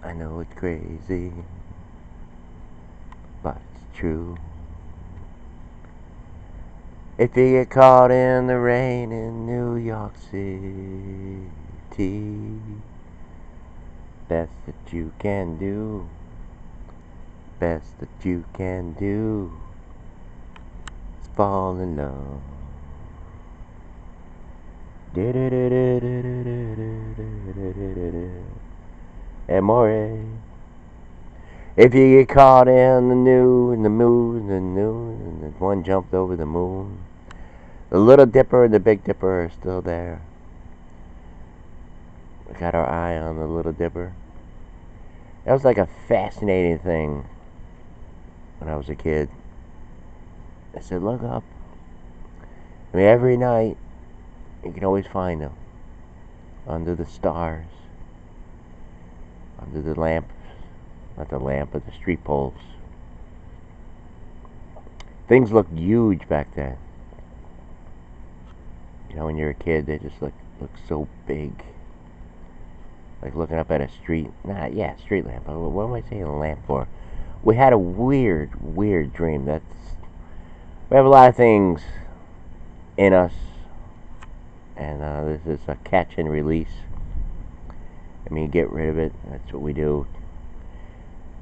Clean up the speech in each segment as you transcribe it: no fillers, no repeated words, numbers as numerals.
I know it's crazy, but it's true. If you get caught in the rain in New York City, best that you can do, best that you can do is fall in love. Amore. If you get caught in the moon, and one jumped over the moon, the Little Dipper and the Big Dipper are still there. We got our eye on the Little Dipper. That was like a fascinating thing when I was a kid. I said, look up. I mean, every night you can always find them under the stars, under the lamp, not the lamp, but the street poles. Things looked huge back then. You know, when you're a kid, they just look so big. Like looking up at a street, street lamp. What am I saying a lamp for? We had a weird dream. We have a lot of things in us, and this is a catch and release. I mean, get rid of it. That's what we do.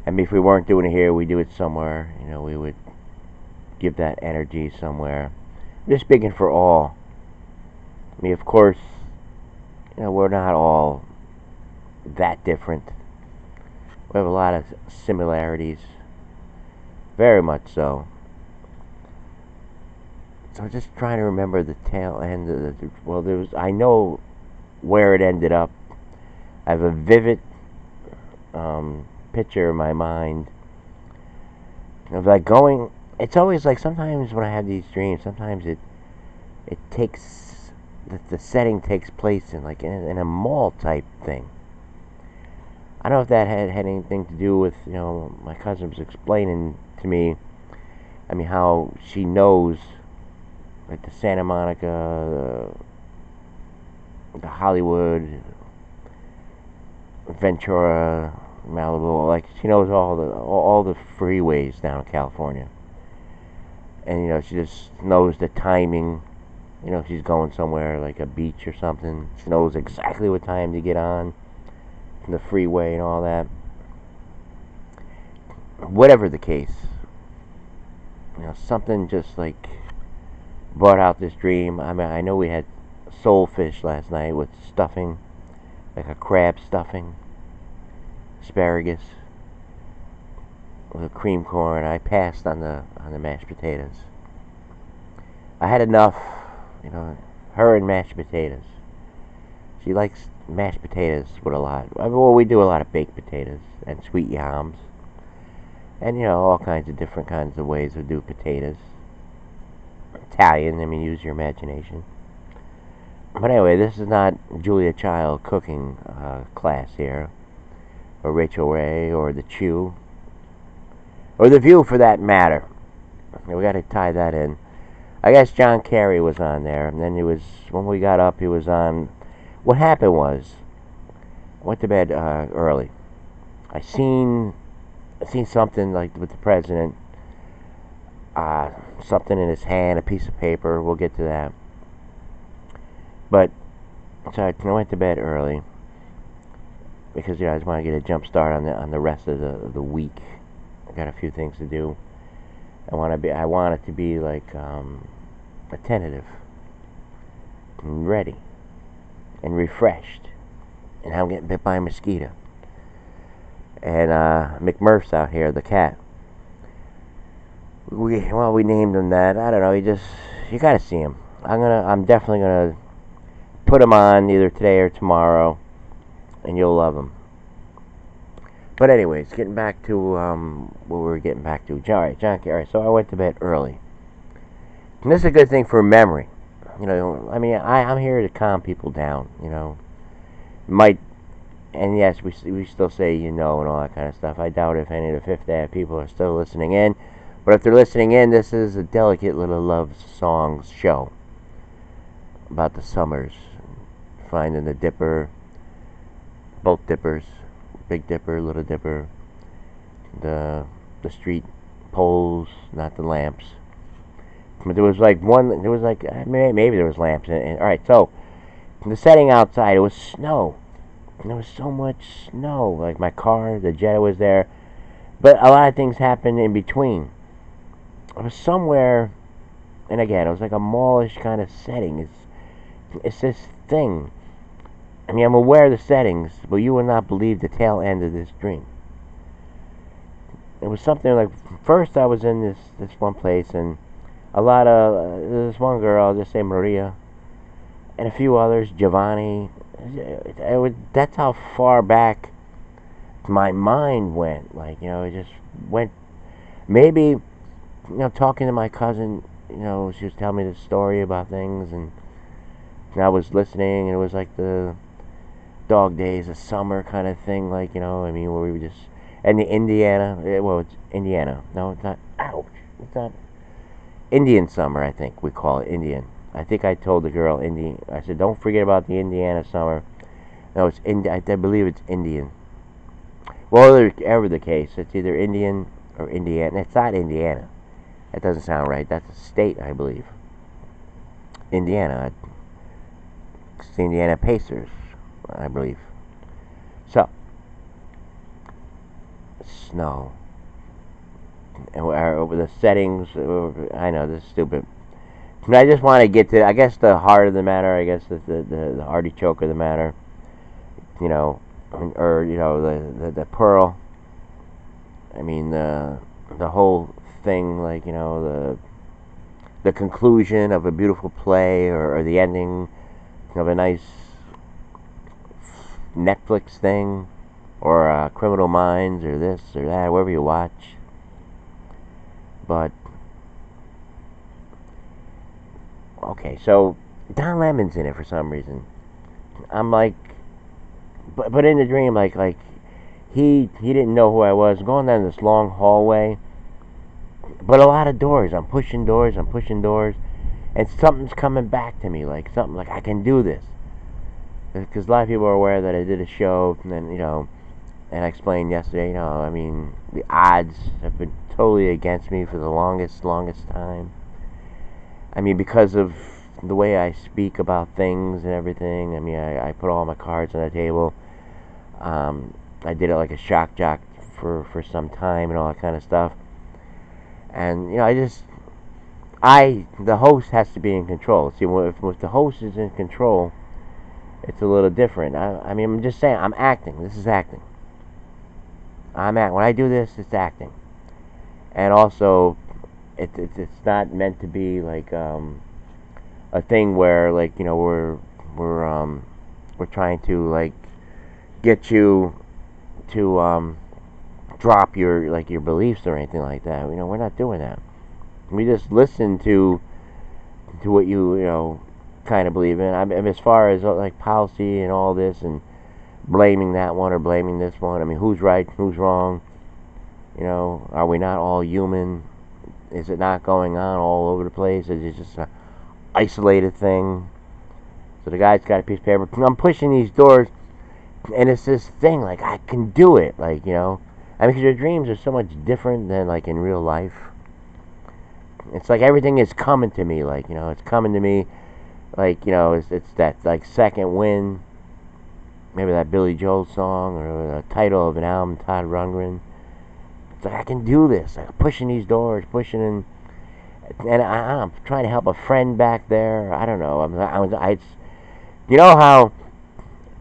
I mean, if we weren't doing it here, we do it somewhere. You know, we would give that energy somewhere. I'm just speaking for all. I mean, of course, you know, we're not all that different. We have a lot of similarities, very much so. So I'm just trying to remember the tail end of the. Well, I know where it ended up. I have a vivid picture in my mind of like going. It's always like sometimes when I have these dreams, sometimes it takes the setting takes place in like in a mall type thing. I don't know if that had anything to do with, you know, my cousin was explaining to me. I mean, how she knows like the Santa Monica, the Hollywood, Ventura, Malibu. Like she knows all the freeways down in California, and you know she just knows the timing. You know, if she's going somewhere like a beach or something, she knows exactly what time to get on the freeway and all that. Whatever the case, you know, something just like brought out this dream. I mean, I know we had soulfish last night with stuffing, like a crab stuffing, asparagus, with a cream corn. I passed on the mashed potatoes. I had enough, you know, her and mashed potatoes. She likes mashed potatoes with a lot. Well, we do a lot of baked potatoes and sweet yams, and you know all kinds of different kinds of ways to do potatoes. Italian, I mean, use your imagination. But anyway, this is not Julia Child cooking class here, or Rachel Ray, or The Chew, or The View for that matter. We got to tie that in. I guess John Kerry was on there, and then when we got up, he was on. What happened was, I went to bed early. I seen something like with the president, something in his hand, a piece of paper. We'll get to that. But so I went to bed early because I just want to get a jump start on the rest of the week. I got a few things to do. I want it to be like attentive and ready and refreshed. And I'm getting bit by a mosquito. And McMurph's out here, the cat. We named him that. I don't know. You gotta see him. I'm definitely gonna put him on either today or tomorrow, and you'll love him. But anyways, getting back to what we were getting back to. Alright, John Kerry. So I went to bed early. And this is a good thing for memory. You know, I mean, I'm here to calm people down, you know. And yes, we still say you know and all that kind of stuff. I doubt if any of the Fifth Ave people are still listening in. But if they're listening in, this is a delicate little love songs show about the summers. Finding the dipper, both dippers, Big Dipper, Little Dipper, the street poles, not the lamps. But there was like one. There was like maybe there was lamps. All right, so the setting outside, it was snow. And there was so much snow. Like my car, the Jetta was there, but a lot of things happened in between. I was somewhere, and again, it was like a mallish kind of setting. It's this thing. I mean, I'm aware of the settings, but you will not believe the tail end of this dream. It was something like first I was in this one place, and a lot of this one girl, I'll just say Maria, and a few others, Giovanni. That's how far back my mind went. Like, it just went. Maybe, talking to my cousin, she was telling me the story about things, and I was listening, and it was like the dog days of summer kind of thing, like, I mean, where we were just, and the Indiana, well, it's Indiana. No, it's not. Ouch. It's not. Indian summer, I think we call it Indian. I think I told the girl Indian. I said, don't forget about the Indiana summer. No, it's I believe it's Indian. Well, whatever the case, it's either Indian or Indiana. It's not Indiana. That doesn't sound right. That's a state, I believe. Indiana. It's the Indiana Pacers, I believe. So, snow. And over the settings, I know this is stupid. I just want to get to, I guess, the heart of the matter. I guess the artichoke of the matter. Or the pearl. I mean the whole thing, like the conclusion of a beautiful play, or the ending of a nice Netflix thing, or Criminal Minds, or this or that, wherever you watch. But okay, so Don Lemon's in it for some reason. I'm like, but in the dream, like he didn't know who I was. Going down this long hallway, but a lot of doors. I'm pushing doors, and something's coming back to me, like something like I can do this. Because a lot of people are aware that I did a show, and then and I explained yesterday. I mean, the odds have been totally against me for the longest time. I mean, because of the way I speak about things and everything. I mean, I put all my cards on the table. I did it like a shock jock for some time and all that kind of stuff. And the host has to be in control. See, if the host is in control, it's a little different. I mean, I'm just saying, I'm acting. This is acting. When I do this, it's acting. And also, it's not meant to be like a thing where, like, we're trying to, like, get you to drop your beliefs or anything like that. We're not doing that. We just listen to what you kind of believe in. I mean, as far as like policy and all this, and blaming that one or blaming this one. I mean, who's right, who's wrong? Are we not all human? Is it not going on all over the place? Is it just an isolated thing? So the guy's got a piece of paper. I'm pushing these doors, and it's this thing, like, I can do it. Like, I mean, because your dreams are so much different than, like, in real life. It's like everything is coming to me, like, it's coming to me, like, it's that, like, second wind. Maybe that Billy Joel song, or the title of an album, Todd Rundgren. It's like, I can do this. Like, pushing these doors, pushing in, and I'm trying to help a friend back there. I don't know. How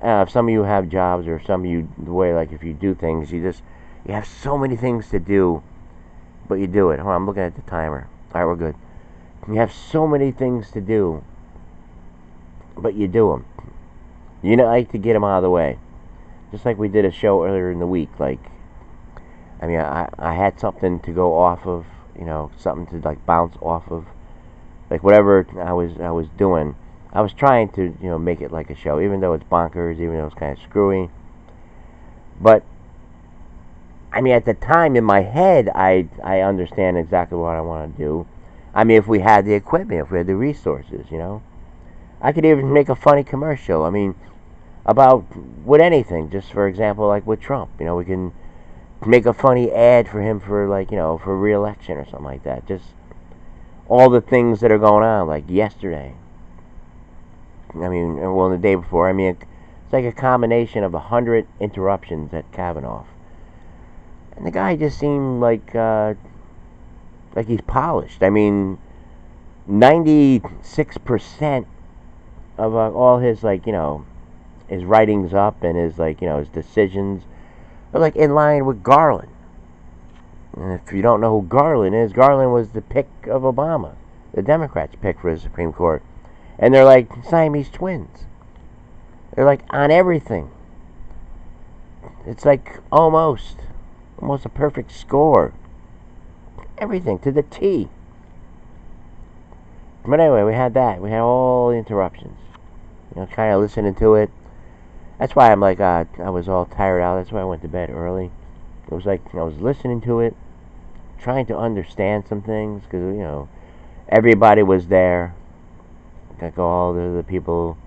if some of you have jobs, or some of you, the way, like, if you do things, you have so many things to do, but you do it. Hold on, I'm looking at the timer. All right, we're good. You have so many things to do, but you do them. You like to get them out of the way. Just like we did a show earlier in the week. Like, I mean, I had something to go off of, something to, like, bounce off of. Like, whatever I was doing, I was trying to, make it like a show, even though it's bonkers, even though it's kind of screwy. But, I mean, at the time, in my head, I understand exactly what I want to do. I mean, if we had the equipment, if we had the resources, I could even make a funny commercial. I mean, about with anything. Just for example, like with Trump, we can make a funny ad for him for like for re-election or something like that. Just all the things that are going on, like yesterday. I mean, well, the day before. I mean, it's like a combination of 100 interruptions at Kavanaugh, and the guy just seemed like he's polished. I mean, 96% of all his his writings up and his his decisions are like in line with Garland. And if you don't know who Garland is, Garland was the pick of Obama, the Democrats' pick for the Supreme Court, and they're like Siamese twins. They're like on everything. It's like almost a perfect score. Everything to the T. But anyway, we had that. We had all the interruptions. Kind of listening to it. That's why I'm like, I was all tired out. That's why I went to bed early. It was like I was listening to it, trying to understand some things, because everybody was there. Like all the people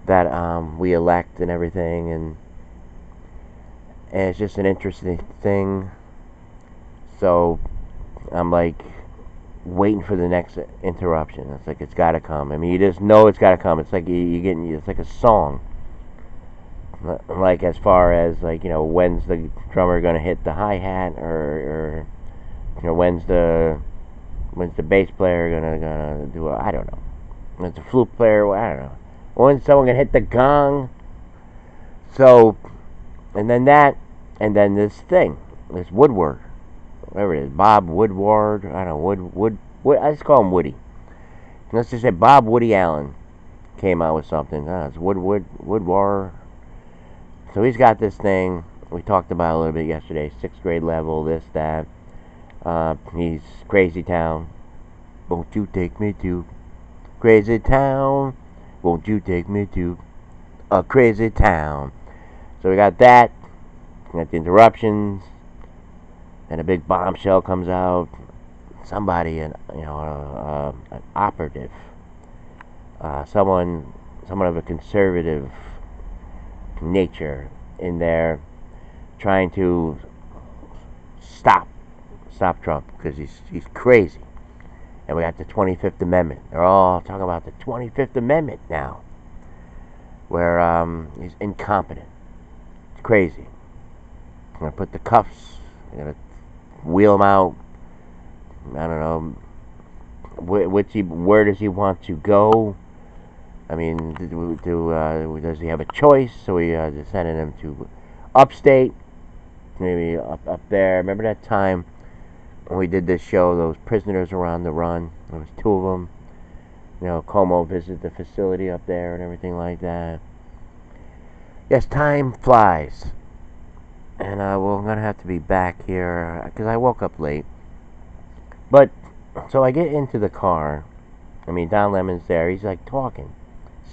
that we elect and everything, and it's just an interesting thing. So I'm like waiting for the next interruption. It's like it's got to come. I mean, you just know it's got to come. It's like it's like a song. Like as far as when's the drummer gonna hit the hi hat, or when's the bass player gonna do I don't know. When's the flute player? I don't know. When's someone gonna hit the gong? So, and then this thing, this Woodward, whatever it is, Bob Woodward. I don't know, Wood. I just call him Woody. Let's just say Bob Woody Allen came out with something. It's Woodward. So he's got this thing. We talked about it a little bit yesterday. 6th grade level, this, that. He's Crazy Town. Won't you take me to Crazy Town? Won't you take me to a crazy town? So we got that. We got the interruptions. And a big bombshell comes out. Somebody, an operative, someone of a conservative nature in there, trying to stop Trump because he's crazy. And we got the 25th Amendment. They're all talking about the 25th Amendment now, where he's incompetent. It's crazy. I'm gonna put the cuffs. I'm gonna wheel him out. I don't know. Where does he want to go? I mean, does he have a choice? So we just sending him to upstate, maybe up there. Remember that time when we did this show? Those prisoners were on the run. There was 2 of them. Como visited the facility up there and everything like that. Yes, time flies, and I'm gonna have to be back here because I woke up late. But so I get into the car. I mean, Don Lemon's there. He's like talking.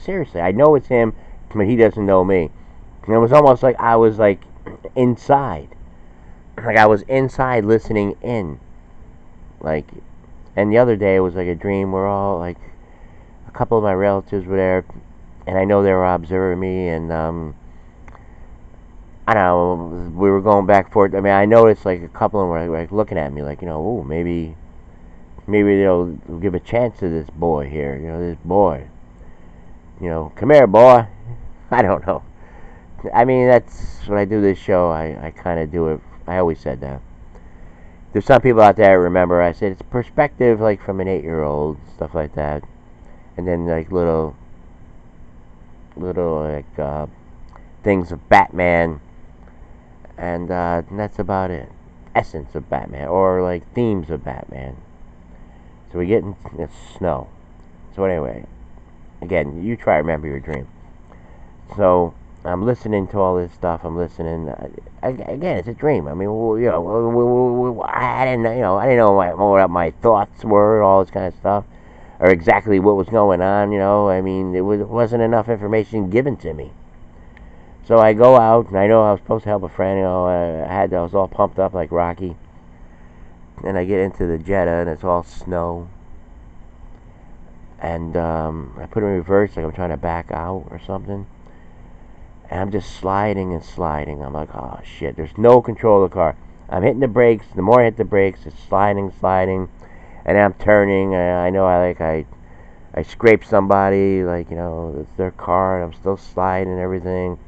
Seriously, I know it's him, but he doesn't know me. And it was almost like I was like inside. Like I was inside listening in. Like, and the other day it was like a dream where all like a couple of my relatives were there, and I know they were observing me, and I don't know, we were going back and forth. I mean, I noticed like a couple of them were like looking at me like, oh, maybe they'll give a chance to this boy here, this boy. Come here, boy. I don't know. I mean, that's when I do this show, I kind of do it. I always said that. There's some people out there I remember, I said it's perspective, like from an 8-year-old, stuff like that. And then like little like things of Batman, and that's about it. Essence of Batman, or like themes of Batman. So we get into snow. So anyway, again, you try to remember your dream. So I'm listening to all this stuff. I'm listening. Again, it's a dream. I mean, I didn't know what my thoughts were, all this kind of stuff, or exactly what was going on. I mean, it wasn't enough information given to me. So I go out, and I know I was supposed to help a friend. I was all pumped up like Rocky. And I get into the Jetta, and it's all snow. And I put it in reverse, like I'm trying to back out or something. and I'm just sliding and sliding. I'm like, oh shit, there's no control of the car. I'm hitting the brakes. The more I hit the brakes, it's sliding, sliding, and I'm turning. And I know I scraped somebody, like, it's their car, and I'm still sliding and everything.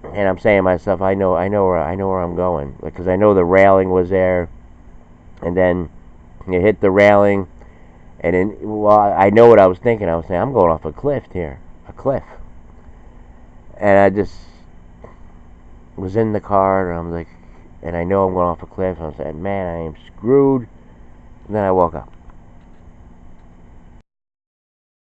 And I'm saying to myself, I know where I'm going, because I know the railing was there, and then you hit the railing, and then, well, I know what I was thinking. I was saying, I'm going off a cliff here, a cliff, and I just was in the car, and I'm like, and I know I'm going off a cliff, and I'm saying, man, I am screwed. And then I woke up.